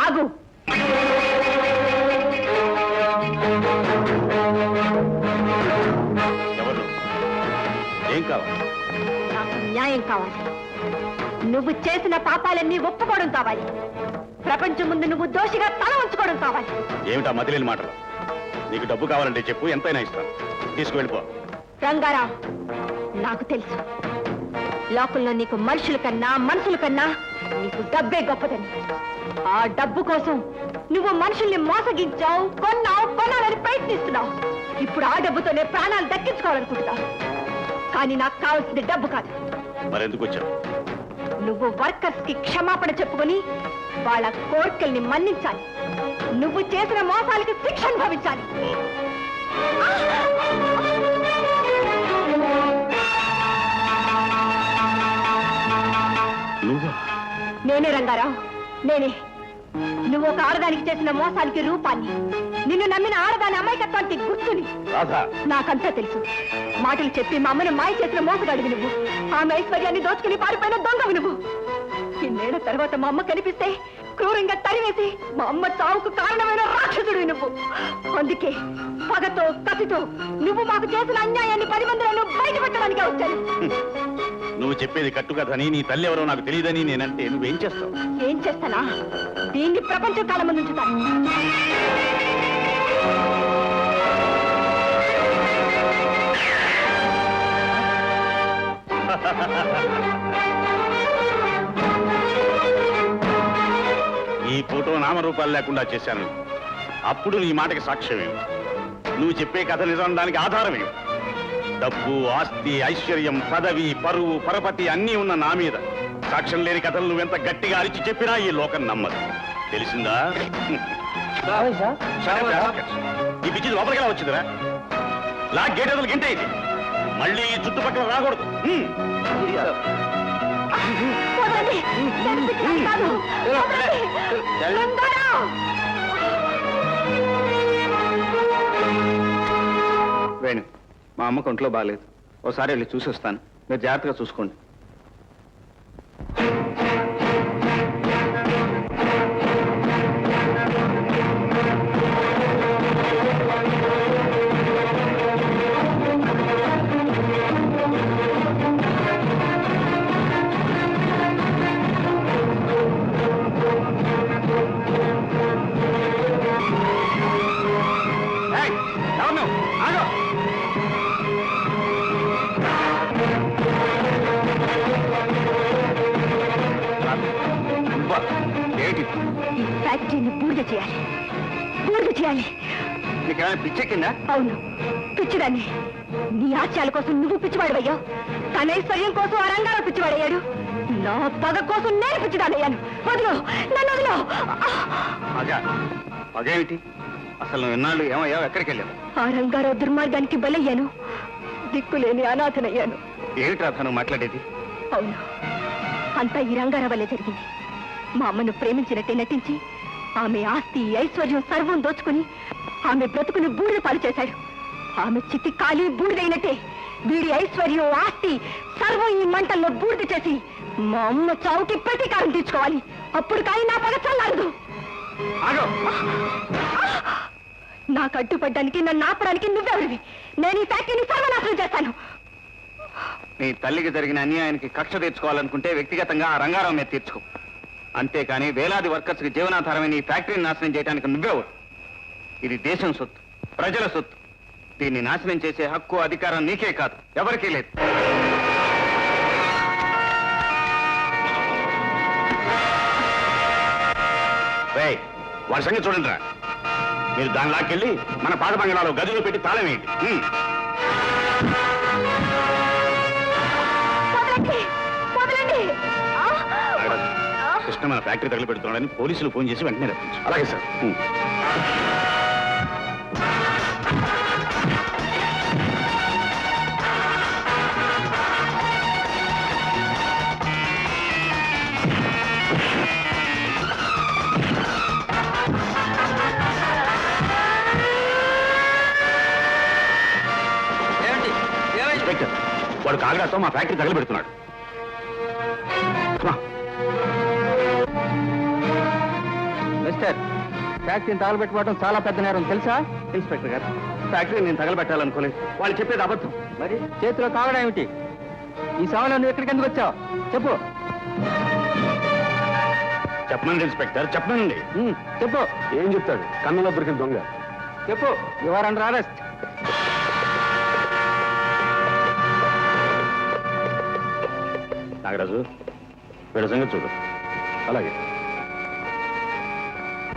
ఆగు. ఎవరు? ఏం కావాలి? నాకు న్యాయం కావాలి. నువ్వు చేసిన పాపాలన్నీ ఒప్పుకోవడం కావాలి. ప్రపంచం ముందు నువ్వు దోషిగా తల ఉంచుకోవడం కావాలి. ఏమిటా మతిలేని మాటలు? నీకు డబ్బు కావాలంటే చెప్పు, ఎంతైనా ఇస్తాను. తీసుకువెళ్ళిపో. రంగారావు, నాకు తెలుసు లోకంలో నీకు మనుషుల కన్నా మనసుల కన్నా నీకు డబ్బే గొప్పదని. ఆ డబ్బు కోసం నువ్వు మనుషుల్ని మోసగించావు, కొనాలని ప్రయత్నిస్తున్నావు. ఇప్పుడు ఆ డబ్బుతోనే ప్రాణాలు దక్కించుకోవాలనుకుంటున్నావు. కానీ నాకు కావాల్సింది డబ్బు కాదు. మరెందుకు వచ్చావు? నువ్వు వర్కర్స్ కి క్షమాపణ చెప్పుకొని వాళ్ళ కోరికల్ని మన్నించాలి. నువ్వు చేసిన మోసాలకి శిక్ష అనుభవించాలి. నేనే రంగారావు, నేనే. నువ్వు ఒక ఆడదానికి చేసిన మోసానికి రూపాన్ని, నిన్ను నమ్మిన ఆడదాని అమాయకత్వానికి గుర్తుని. నాకంతా తెలుసు. మాటలు చెప్పి మా అమ్మను మాయ చేసిన మోసగాడివి నువ్వు. ఆమె ఐశ్వర్యాన్ని దోచుకుని పారిపోయిన దొంగవి నువ్వు. ఇన్నేళ్ల తర్వాత మా అమ్మ కనిపిస్తే క్రూరంగా తరివేసి మా అమ్మ చావుకు కారణమైన రాక్షసుడివి నువ్వు. అందుకే పగతో కసితో నువ్వు మాకు చేసిన అన్యాయాన్ని 10 మందిలో బయటపెట్టడానికి వచ్చాను. నువ్వు చెప్పేది కట్టు కథని, నీ తల్లి ఎవరో నాకు తెలియదని నేనంటే నువ్వేం చేస్తావు? ఏం చేస్తానా? దీన్ని ప్రపంచం కాలం ముందు ఉంచుతాను. ఈ ఫోటో నామరూపాలు లేకుండా చేశాను. అప్పుడు నీ మాటకి సాక్ష్యమేమి? నువ్వు చెప్పే కథ నిజం, దానికి ఆధారమేమి? డబ్బు, ఆస్తి, ఐశ్వర్యం, పదవి, పరువు, పరపతి అన్నీ ఉన్న నా మీద సాక్ష్యం లేని కథలు నువ్వెంత గట్టిగా అరిచి చెప్పినా ఈ లోకం నమ్మదు. తెలిసిందా? ఈ పిచ్చి లోపలికి వచ్చిందిరా. లా గేట్ ఎదురు గింటే ఇది మళ్ళీ ఈ చుట్టుపక్కల రాకూడదు. వేణు, మా అమ్మకు ఒంట్లో బాగాలేదు. ఓసారి వెళ్ళి చూసి వస్తాను. మీరు జాగ్రత్తగా చూసుకోండి. ఈ ఫ్యాక్టరీని బూడిద చేయాలి, బూడిద చేయాలి. నీకేమైనా పిచ్చెక్కిందా? అవును, పిచ్చిదాన్ని. నీ ఆశయాల కోసం నువ్వు పిచ్చివాడయ్యావు. తన ఐశ్వర్యం కోసం ఆ రంగారావు పిచ్చివాడయ్యాడు. నా పగ కోసం నేను పిచ్చిదానయ్యాను. వదిలో, నన్ను వదిలో. పగేమిటి? అసలు నువ్వు ఎన్నాళ్ళు ఏమయ్యావు? ఎక్కడికి వెళ్ళావు? ఆ రంగారావు దుర్మార్గానికి బలయ్యాను. దిక్కులేని అనాథనయ్యాను. ఏమిటి రాధ నువ్వు మాట్లాడేది? అవును, అంతా ఈ రంగారావు వల్లే జరిగింది. మా అమ్మను ప్రేమించినట్టే నటించి ఆమె ఆస్తి, ఐశ్వర్యం సర్వం దోచుకుని ఆమె బ్రతుకుని బూడిద పాలు చేశాడు. ఆమె చిత్తి కాలి బూడిదైనట్టే వీడి ఐశ్వర్యం, ఆస్తి సర్వం ఈ మంటల్లో బూడిద చేసి మా అమ్మ చావుకి ప్రతీకారం తీర్చుకోవాలి. అప్పుడు కానీ నా పగ చల్లారదు. నాకు అడ్డుపడ్డానికి, నన్ను ఆపడానికి నువ్వెవరివి? నేను ఈ ఫ్యాక్టరీని సర్వనాశనం చేస్తాను. నీ తల్లికి జరిగిన అన్యాయానికి కక్ష తీర్చుకోవాలనుకుంటే వ్యక్తిగతంగా ఆ రంగారావు మీద తీర్చుకో. అంతేకాని వేలాది వర్కర్స్ కి జీవనాధారమైన ఈ ఫ్యాక్టరీని నాశనం చేయడానికి నువ్వెవరు? ఇది దేశం సొత్తు, ప్రజల సొత్తు. దీన్ని నాశనం చేసే హక్కు, అధికారం నీకే కాదు, ఎవరికీ లేదు. వాడి సంగతి చూడండి రా. మీరు దాని లాక్కెళ్ళి మన పాత బంగాళాలో గదిలో పెట్టి తాళం వేయండి. కృష్ణ మన ఫ్యాక్టరీ తగలి పెడుతున్నాడని పోలీసులు ఫోన్ చేసి వెంటనే రప్పించు. అలాగే సార్. ఇన్స్పెక్టర్, వాడు కాగడాతో మా ఫ్యాక్టరీ తగలబెడుతున్నాడు. మిస్టర్, ఫ్యాక్టరీని తగలబెట్టుకోవడం చాలా పెద్ద నేరం తెలుసా? ఇన్స్పెక్టర్ గారు, ఫ్యాక్టరీని నేను తగలబెట్టాలనుకోలేదు. వాళ్ళు చెప్పేది అబద్ధం. మరి చేతిలో కాగడం ఏమిటి? ఈ సమయంలో నువ్వు ఎక్కడికి ఎందుకు వచ్చావు చెప్పు. చెప్పనండి ఇన్స్పెక్టర్, చెప్పనండి. చెప్పు. ఏం చెప్తాడు? కన్నులో దొరికిన దొంగ. చెప్పు. You are under arrest. Nagaraju, వీళ్ళ సంగతి చూడు. అలాగే.